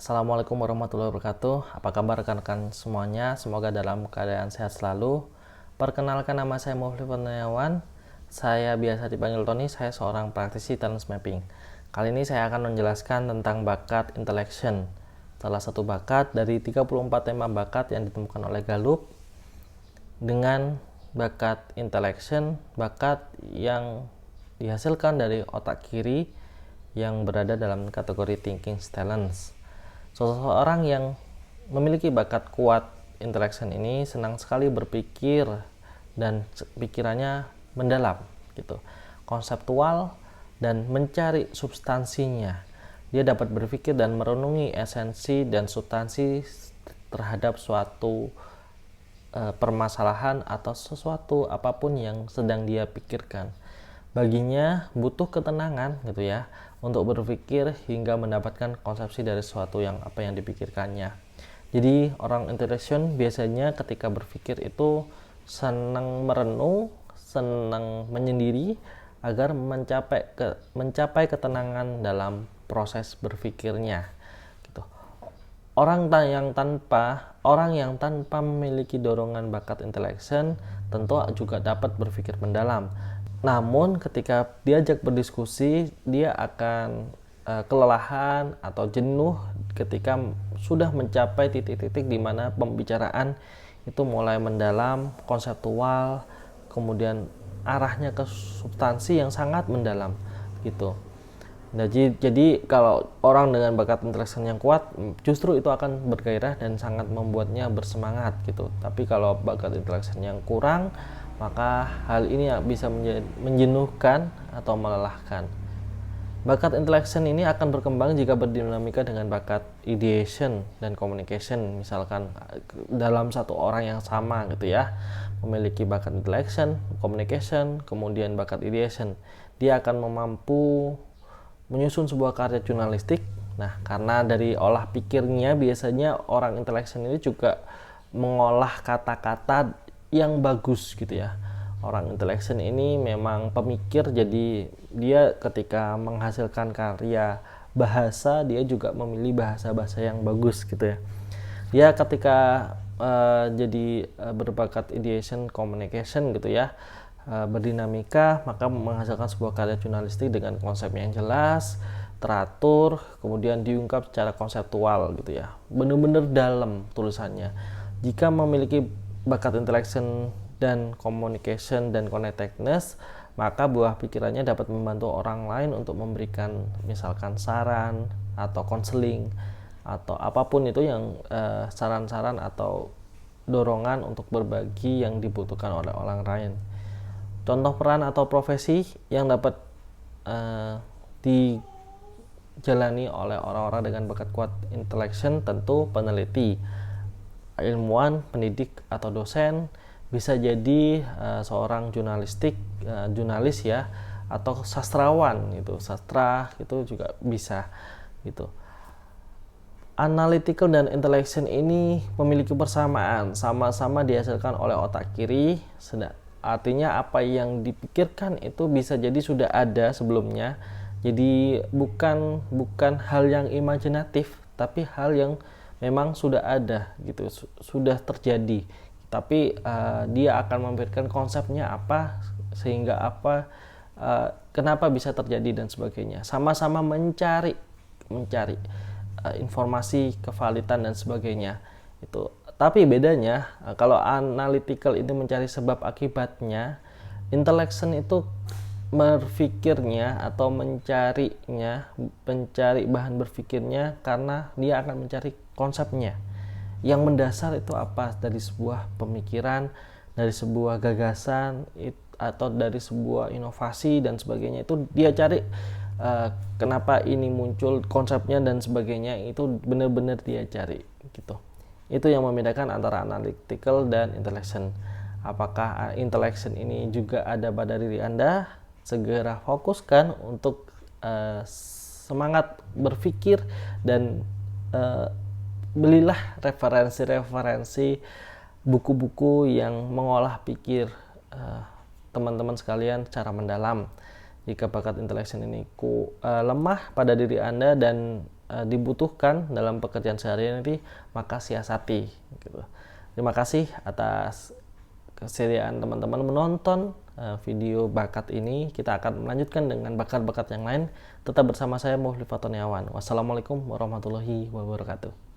Assalamualaikum warahmatullahi wabarakatuh. Apa kabar rekan-rekan semuanya? Semoga dalam keadaan sehat selalu. Perkenalkan, nama saya Mufli Kurniawan. Saya biasa dipanggil Tony. Saya seorang praktisi talent mapping. Kali ini saya akan menjelaskan tentang bakat intellection. Salah satu bakat dari 34 tema bakat yang ditemukan oleh Gallup. Dengan bakat intellection, bakat yang dihasilkan dari otak kiri yang berada dalam kategori thinking talents. Seseorang yang memiliki bakat kuat intellection ini senang sekali berpikir dan pikirannya mendalam gitu, konseptual dan mencari substansinya. Dia dapat berpikir dan merenungi esensi dan substansi terhadap suatu permasalahan atau sesuatu apapun yang sedang dia pikirkan. Baginya butuh ketenangan gitu ya untuk berpikir hingga mendapatkan konsepsi dari sesuatu yang apa yang dipikirkannya. Jadi orang intellection biasanya ketika berpikir itu senang merenung, senang menyendiri agar mencapai ketenangan dalam proses berpikirnya. Gitu. Orang yang tanpa memiliki dorongan bakat intellection tentu juga dapat berpikir mendalam. Namun ketika diajak berdiskusi, dia akan kelelahan atau jenuh ketika sudah mencapai titik-titik di mana pembicaraan itu mulai mendalam, konseptual, kemudian arahnya ke substansi yang sangat mendalam gitu. Nah, jadi kalau orang dengan bakat intellection yang kuat justru itu akan bergairah dan sangat membuatnya bersemangat gitu. Tapi kalau bakat intellection yang kurang, maka hal ini bisa menjenuhkan atau melelahkan. Bakat intellection ini akan berkembang jika berdinamika dengan bakat ideation dan communication. Misalkan dalam satu orang yang sama gitu ya, memiliki bakat intellection, communication, kemudian bakat ideation, dia akan mampu menyusun sebuah karya jurnalistik. Nah, karena dari olah pikirnya biasanya orang intellection ini juga mengolah kata-kata yang bagus gitu ya. Orang intellection ini memang pemikir, jadi dia ketika menghasilkan karya bahasa, dia juga memilih bahasa-bahasa yang bagus gitu ya. Dia ketika berbakat ideation communication gitu ya, berdinamika, maka menghasilkan sebuah karya jurnalistik dengan konsep yang jelas, teratur, kemudian diungkap secara konseptual gitu ya, benar-benar dalam tulisannya. Jika memiliki bakat intellection dan communication dan connectedness, maka buah pikirannya dapat membantu orang lain untuk memberikan misalkan saran atau konseling atau apapun itu yang saran-saran atau dorongan untuk berbagi yang dibutuhkan oleh orang lain. Contoh peran atau profesi yang dapat dijalani oleh orang-orang dengan bakat kuat intellection tentu peneliti, ilmuwan, pendidik atau dosen, bisa jadi seorang jurnalis ya, atau sastrawan gitu, sastra itu juga bisa gitu. Analytical dan intellection ini memiliki persamaan, sama-sama dihasilkan oleh otak kiri, artinya apa yang dipikirkan itu bisa jadi sudah ada sebelumnya. Jadi bukan hal yang imajinatif, tapi hal yang memang sudah ada gitu, sudah terjadi. Tapi dia akan memberikan konsepnya apa, sehingga apa, kenapa bisa terjadi dan sebagainya. Sama-sama mencari informasi kevalidan dan sebagainya itu. Tapi bedanya kalau analytical itu mencari sebab akibatnya, intellection itu berpikirnya atau mencari bahan berpikirnya karena dia akan mencari konsepnya yang mendasar itu apa dari sebuah pemikiran, dari sebuah gagasan atau dari sebuah inovasi dan sebagainya. Itu dia cari kenapa ini muncul konsepnya dan sebagainya, itu benar-benar dia cari gitu. Itu yang membedakan antara analytical dan intellection. Apakah intellection ini juga ada pada diri Anda? Segera fokuskan untuk semangat berpikir dan belilah referensi-referensi buku-buku yang mengolah pikir teman-teman sekalian secara mendalam. Jika bakat intellection ini lemah pada diri Anda dan dibutuhkan dalam pekerjaan sehari-hari, maka siasati gitu. Terima kasih atas kesediaan teman-teman menonton video bakat ini. Kita akan melanjutkan dengan bakat-bakat yang lain. Tetap bersama saya Muhlif Fatoniawan. Wassalamualaikum warahmatullahi wabarakatuh.